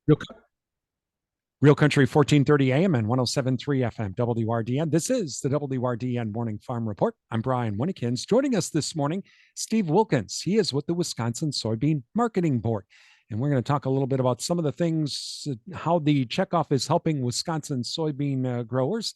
Real, Real Country 1430 AM and 1073 FM WRDN. This is the WRDN Morning Farm Report. I'm Brian Wilkens. Joining us this morning, Steve Wilkens. He is with the Wisconsin Soybean Marketing Board. And we're going to talk a little bit about some of the things, how the checkoff is helping Wisconsin soybean growers,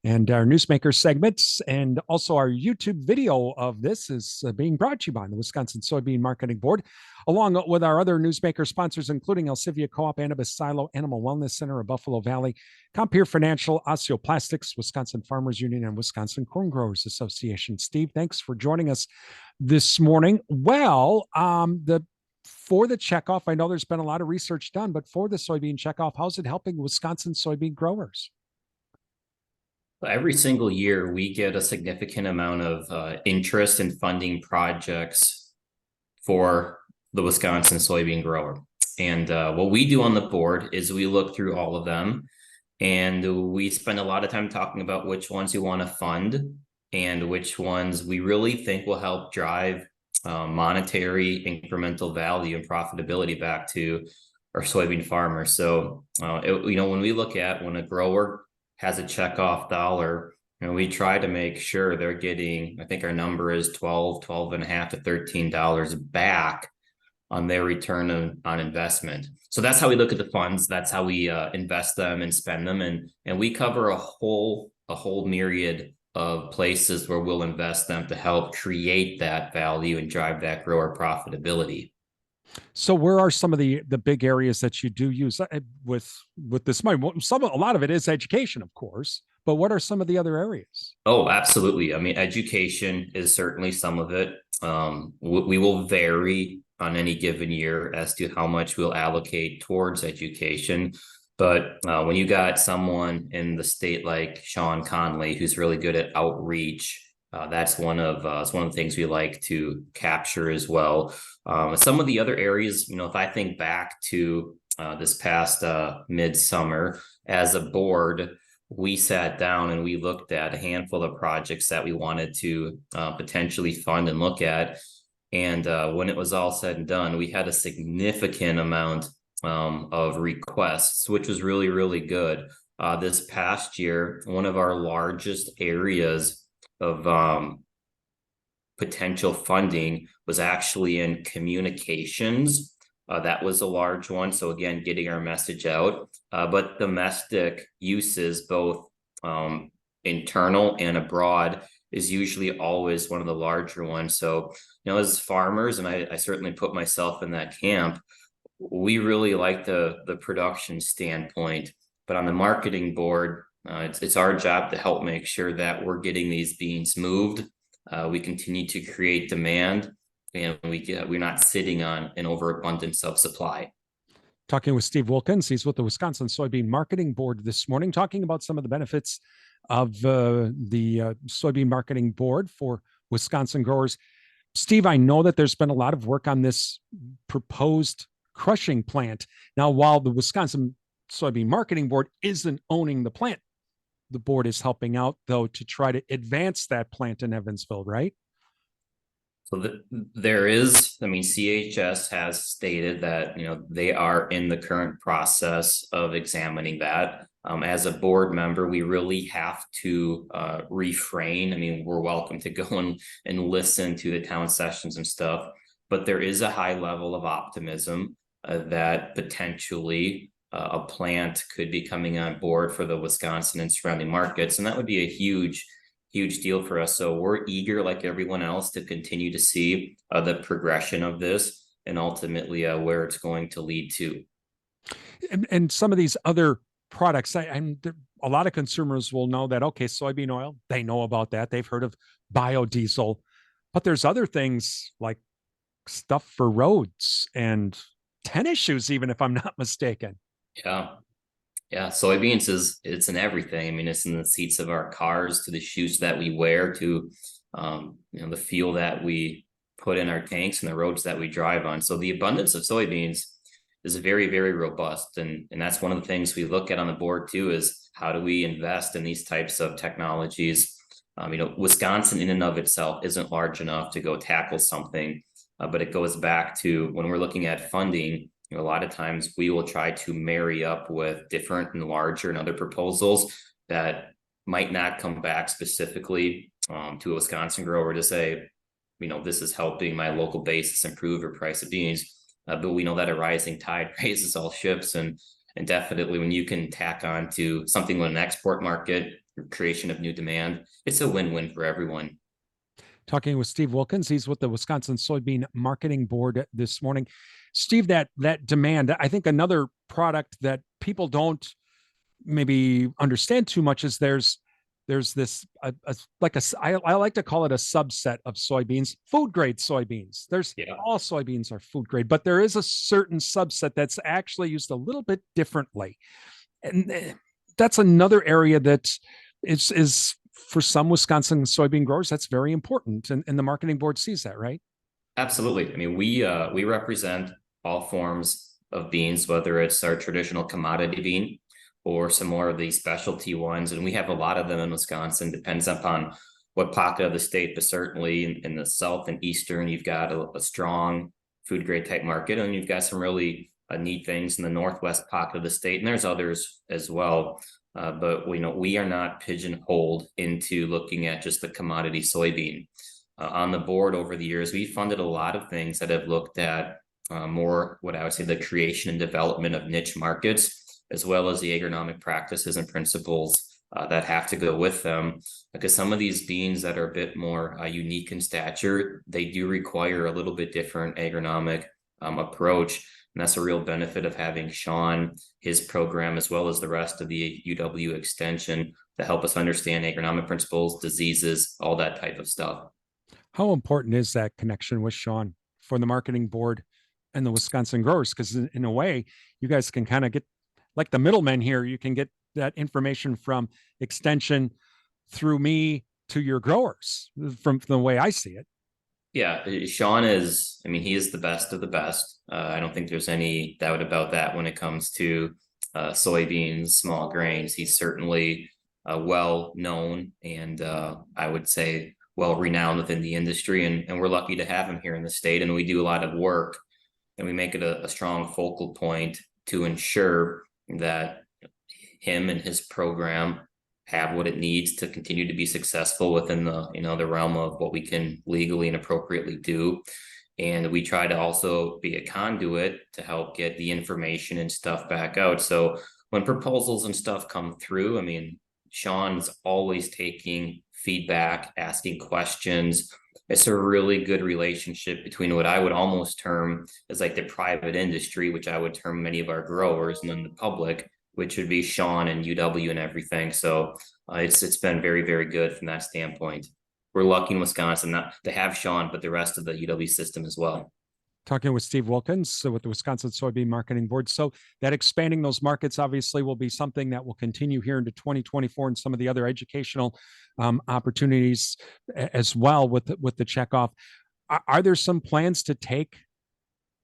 and our newsmaker segments, and also our YouTube video of this is being brought to you by the Wisconsin Soybean Marketing Board, along with our other newsmaker sponsors, including Alcivia Co-op, Annabis Silo, Animal Wellness Center of Buffalo Valley, Compeer Financial, Osteoplastics, Wisconsin Farmers Union, and Wisconsin Corn Growers Association. Steve, thanks for joining us this morning. Well, for the checkoff, I know there's been a lot of research done, but for the soybean checkoff, how's it helping Wisconsin soybean growers? Every single year, we get a significant amount of interest in funding projects for the Wisconsin soybean grower. And what we do on the board is we look through all of them, and we spend a lot of time talking about which ones we want to fund and which ones we really think will help drive monetary incremental value and profitability back to our soybean farmers. So, when we look at when a grower has a checkoff dollar, we try to make sure they're getting, I think our number is $12 and a half to $13 back on their return on investment. So that's how we look at the funds. That's how we invest them and spend them. And we cover a whole myriad of places where we'll invest them to help create that value and drive that grower profitability. So where are some of the big areas that you do use with this money? A lot of it is education, of course, but what are some of the other areas? Oh, absolutely. I mean, education is certainly some of it. We will vary on any given year as to how much we'll allocate towards education. But when you got someone in the state like Sean Conley, who's really good at outreach, that's one of the things we like to capture as well. Some of the other areas, if I think back to this past midsummer, as a board, we sat down and we looked at a handful of projects that we wanted to potentially fund and look at. And when it was all said and done, we had a significant amount of requests, which was really, really good. This past year, one of our largest areas of potential funding was actually in communications. That was a large one. So again, getting our message out, but domestic uses, both internal and abroad, is usually always one of the larger ones. So, as farmers, and I certainly put myself in that camp, we really like the production standpoint, but on the marketing board, it's our job to help make sure that we're getting these beans moved. We continue to create demand, and we're not sitting on an overabundance of supply. Talking with Steve Wilkens, he's with the Wisconsin Soybean Marketing Board this morning, talking about some of the benefits of the Soybean Marketing Board for Wisconsin growers. Steve, I know that there's been a lot of work on this proposed crushing plant. Now, while the Wisconsin Soybean Marketing Board isn't owning the plant, the board is helping out, though, to try to advance that plant in Evansville, right? So there is, CHS has stated that, they are in the current process of examining that. As a board member, we really have to refrain. We're welcome to go and listen to the town sessions and stuff, but there is a high level of optimism that potentially a plant could be coming on board for the Wisconsin and surrounding markets. And that would be a huge deal for us. So we're eager, like everyone else, to continue to see the progression of this and ultimately where it's going to lead to. And some of these other products, a lot of consumers will know that, okay, soybean oil, they know about that. They've heard of biodiesel, but there's other things like stuff for roads and tennis shoes, even if I'm not mistaken. Yeah. Soybeans it's in everything. It's in the seats of our cars, to the shoes that we wear, to the fuel that we put in our tanks, and the roads that we drive on. So the abundance of soybeans is very, very robust. And that's one of the things we look at on the board too, is how do we invest in these types of technologies? Wisconsin in and of itself isn't large enough to go tackle something, but it goes back to when we're looking at funding, a lot of times we will try to marry up with different and larger and other proposals that might not come back specifically to a Wisconsin grower to say, this is helping my local basis improve or price of beans. But we know that a rising tide raises all ships, and definitely when you can tack on to something with an export market, creation of new demand, it's a win-win for everyone. Talking with Steve Wilkens, he's with the Wisconsin Soybean Marketing Board this morning. Steve, that demand, I think another product that people don't maybe understand too much is there's this I like to call it a subset of soybeans, food grade soybeans. There's all soybeans are food grade, but there is a certain subset that's actually used a little bit differently, and that's another area that is for some Wisconsin soybean growers that's very important, and the marketing board sees that, right? Absolutely. I mean, we represent all forms of beans, whether it's our traditional commodity bean or some more of the specialty ones. And we have a lot of them in Wisconsin, depends upon what pocket of the state, but certainly in the south and eastern, you've got a strong food grade type market, and you've got some really neat things in the northwest pocket of the state, and there's others as well. But we are not pigeonholed into looking at just the commodity soybean. On the board over the years, we funded a lot of things that have looked at more what I would say the creation and development of niche markets, as well as the agronomic practices and principles that have to go with them. Because some of these beans that are a bit more unique in stature, they do require a little bit different agronomic approach. And that's a real benefit of having Sean, his program, as well as the rest of the UW extension to help us understand agronomic principles, diseases, all that type of stuff. How important is that connection with Sean for the marketing board and the Wisconsin growers? Because in a way, you guys can kind of get like the middlemen here. You can get that information from extension through me to your growers from the way I see it. Yeah, Sean is, he is the best of the best. I don't think there's any doubt about that when it comes to soybeans, small grains. He's certainly well known and I would say well renowned within the industry. And we're lucky to have him here in the state. And we do a lot of work and we make it a strong focal point to ensure that him and his program have what it needs to continue to be successful within the the realm of what we can legally and appropriately do. And we try to also be a conduit to help get the information and stuff back out. So when proposals and stuff come through, Sean's always taking feedback, asking questions. It's a really good relationship between what I would almost term as like the private industry, which I would term many of our growers, and then the public, which would be Sean and UW and everything. So it's been very, very good from that standpoint. We're lucky in Wisconsin not to have Sean, but the rest of the UW system as well. Talking with Steve Wilkens with the Wisconsin Soybean Marketing Board. So that expanding those markets obviously will be something that will continue here into 2024 and some of the other educational opportunities as well with the checkoff. Are there some plans to take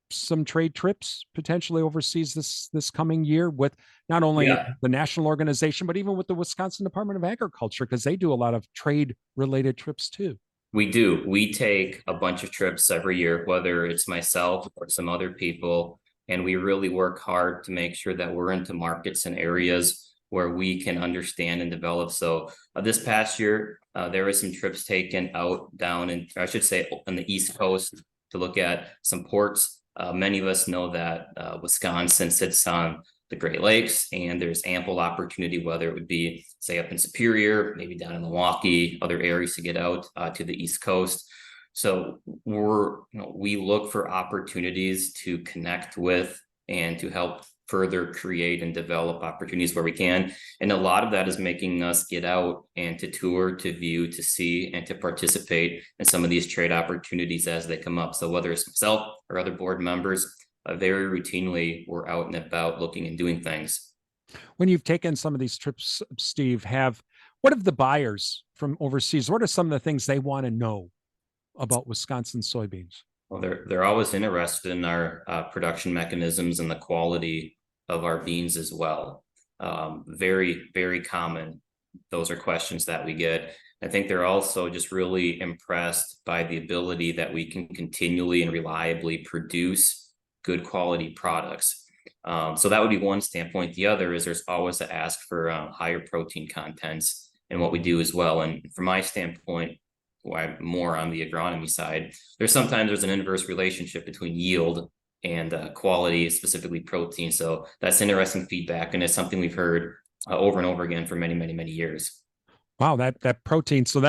some trade trips potentially overseas this coming year with not only the national organization, but even with the Wisconsin Department of Agriculture, because they do a lot of trade related trips too? We do. We take a bunch of trips every year, whether it's myself or some other people, and we really work hard to make sure that we're into markets and areas where we can understand and develop. So this past year, there were some trips taken down, and I should say on the East Coast to look at some ports. Many of us know that Wisconsin sits on the Great Lakes, and there's ample opportunity, whether it would be, say, up in Superior, maybe down in Milwaukee, other areas to get out to the East Coast. So we look for opportunities to connect with and to help further create and develop opportunities where we can. And a lot of that is making us get out and to tour, to view, to see, and to participate in some of these trade opportunities as they come up. So whether it's myself or other board members, very routinely we're out and about looking and doing things. When you've taken some of these trips, Steve, what have the buyers from overseas, what are some of the things they want to know about Wisconsin soybeans? Well, they're always interested in our production mechanisms and the quality of our beans as well. Very, very common. Those are questions that we get. I think they're also just really impressed by the ability that we can continually and reliably produce good quality products. So that would be one standpoint. The other is there's always a ask for higher protein contents in what we do as well. And from my standpoint, why I'm more on the agronomy side, there's an inverse relationship between yield and quality, specifically protein. So that's interesting feedback, and it's something we've heard over and over again for many, many, many years. Wow, that protein. So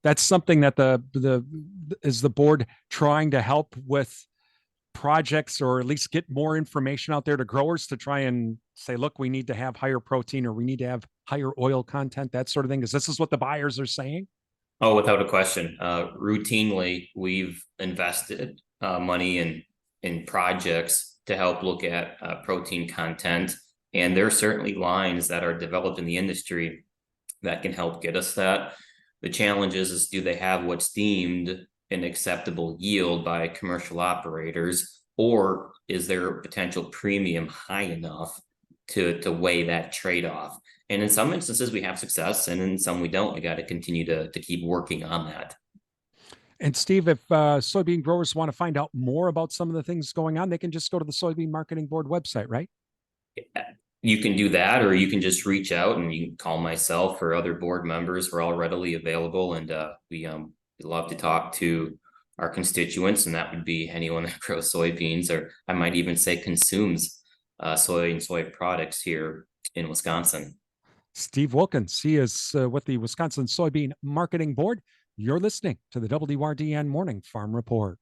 that's something that the board trying to help with projects, or at least get more information out there to growers to try and say, look, we need to have higher protein, or we need to have higher oil content, that sort of thing. Because this is what the buyers are saying. Oh, without a question. Routinely, we've invested money in projects to help look at protein content. And there are certainly lines that are developed in the industry that can help get us that. The challenge is do they have what's deemed an acceptable yield by commercial operators, or is there a potential premium high enough to weigh that trade-off? And in some instances we have success, and in some we don't. We got to continue to keep working on that. And Steve, if soybean growers want to find out more about some of the things going on, they can just go to the Soybean Marketing Board website, right? You can do that, or you can just reach out and you can call myself or other board members. We're all readily available, and we love to talk to our constituents, and that would be anyone that grows soybeans, or I might even say consumes soy and soy products here in Wisconsin. Steve Wilkens, he is with the Wisconsin Soybean Marketing Board. You're listening to the WRDN Morning Farm Report.